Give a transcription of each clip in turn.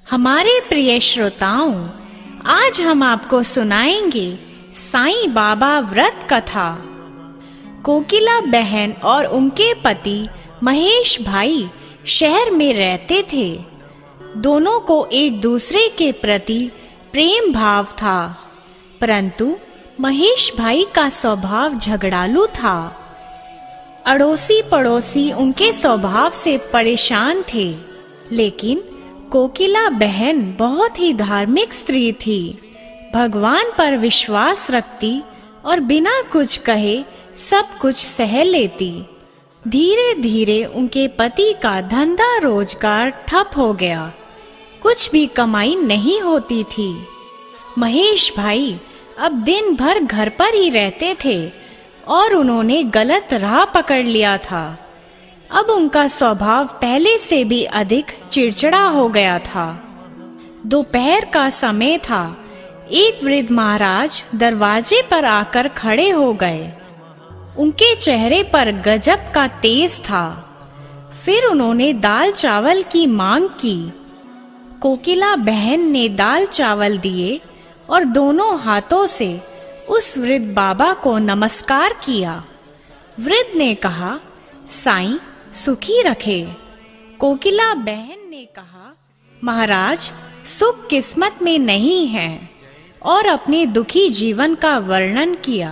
हमारे प्रिय श्रोताओं, आज हम आपको सुनाएंगे साईं बाबा व्रत कथा। कोकिला बहन और उनके पति महेश भाई शहर में रहते थे। दोनों को एक दूसरे के प्रति प्रेम भाव था, परंतु महेश भाई का स्वभाव झगड़ालू था। अड़ोसी पड़ोसी उनके स्वभाव से परेशान थे, लेकिन कोकिला बहन बहुत ही धार्मिक स्त्री थी। भगवान पर विश्वास रखती और बिना कुछ कहे सब कुछ सह लेती। धीरे धीरे उनके पति का धंधा रोजगार ठप हो गया, कुछ भी कमाई नहीं होती थी। महेश भाई अब दिन भर घर पर ही रहते थे और उन्होंने गलत राह पकड़ लिया था। अब उनका स्वभाव पहले से भी अधिक चिड़चिड़ा हो गया था। दोपहर का समय था। एक वृद्ध महाराज दरवाजे पर आकर खड़े हो गए। उनके चेहरे पर गजब का तेज था। फिर उन्होंने दाल चावल की मांग की। कोकिला बहन ने दाल चावल दिए और दोनों हाथों से उस वृद्ध बाबा को नमस्कार किया। वृद्ध ने कहा, साईं सुखी रखे। कोकिला बहन ने कहा, महाराज सुख किस्मत में नहीं है, और अपने दुखी जीवन का वर्णन किया।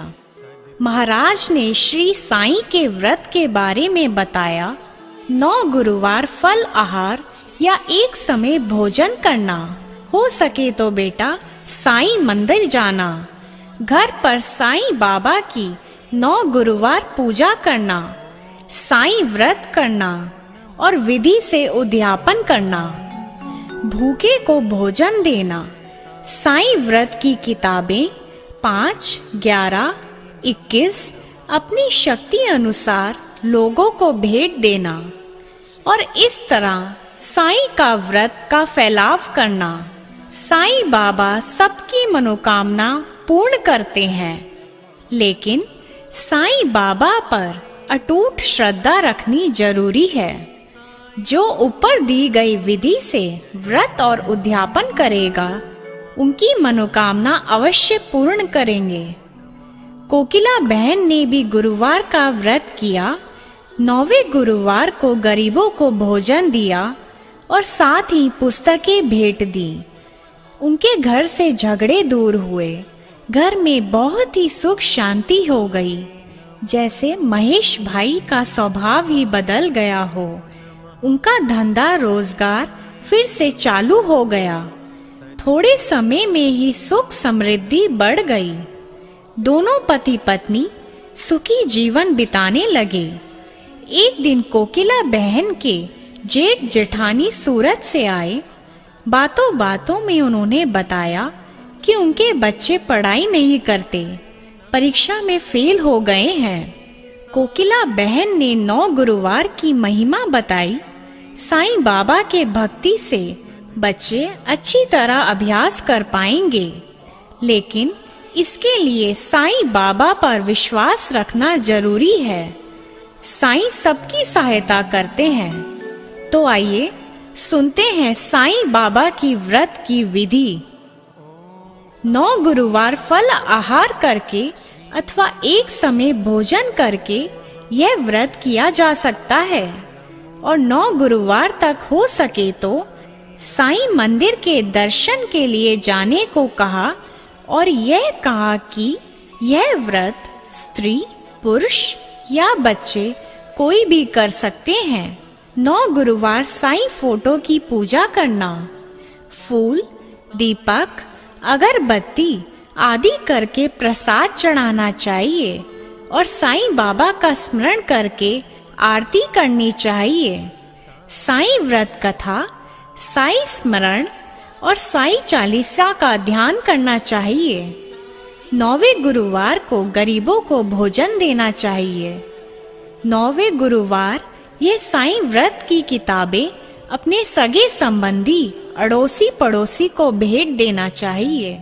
महाराज ने श्री साईं के व्रत के बारे में बताया। 9 गुरुवार फल आहार या एक समय भोजन करना, हो सके तो बेटा साईं मंदिर जाना, घर पर साईं बाबा की 9 गुरुवार पूजा करना, साईं व्रत करना और विधि से उद्यापन करना, भूखे को भोजन देना, साईं व्रत की किताबें 5, 11, 21 अपनी शक्ति अनुसार लोगों को भेंट देना और इस तरह साईं का व्रत का फैलाव करना। साईं बाबा सबकी मनोकामना पूर्ण करते हैं, लेकिन साईं बाबा पर अटूट श्रद्धा रखनी जरूरी है। जो ऊपर दी गई विधि से व्रत और उद्यापन करेगा, उनकी मनोकामना अवश्य पूर्ण करेंगे। कोकिला बहन ने भी गुरुवार का व्रत किया। 9वें गुरुवार को गरीबों को भोजन दिया और साथ ही पुस्तकें भेंट दी। उनके घर से झगड़े दूर हुए। घर में बहुत ही सुख शांति हो गई, जैसे महेश भाई का स्वभाव ही बदल गया हो। उनका धंधा रोजगार फिर से चालू हो गया। थोड़े समय में ही सुख समृद्धि बढ़ गई। दोनों पति पत्नी सुखी जीवन बिताने लगे। एक दिन कोकिला बहन के जेठ जेठानी सूरत से आए। बातों बातों में उन्होंने बताया कि उनके बच्चे पढ़ाई नहीं करते, परीक्षा में फेल हो गए हैं। कोकिला बहन ने 9 गुरुवार की महिमा बताई। साईं बाबा के भक्ति से बच्चे अच्छी तरह अभ्यास कर पाएंगे, लेकिन इसके लिए साईं बाबा पर विश्वास रखना जरूरी है। साईं सबकी सहायता करते हैं। तो आइए सुनते हैं साईं बाबा की व्रत की विधि। 9 गुरुवार फल आहार करके अथवा एक समय भोजन करके यह व्रत किया जा सकता है, और 9 गुरुवार तक हो सके तो साईं मंदिर के दर्शन के लिए जाने को कहा, और यह कहा कि यह व्रत स्त्री, पुरुष या बच्चे कोई भी कर सकते हैं। 9 गुरुवार साईं फोटो की पूजा करना, फूल, दीपक, अगरबत्ती आदि करके प्रसाद चढ़ाना चाहिए और साईं बाबा का स्मरण करके आरती करनी चाहिए। साईं व्रत कथा, साईं स्मरण और साईं चालीसा का ध्यान करना चाहिए। 9वें गुरुवार को गरीबों को भोजन देना चाहिए। 9वें गुरुवार ये साईं व्रत की किताबें अपने सगे संबंधी, अड़ोसी पड़ोसी को भेंट देना चाहिए।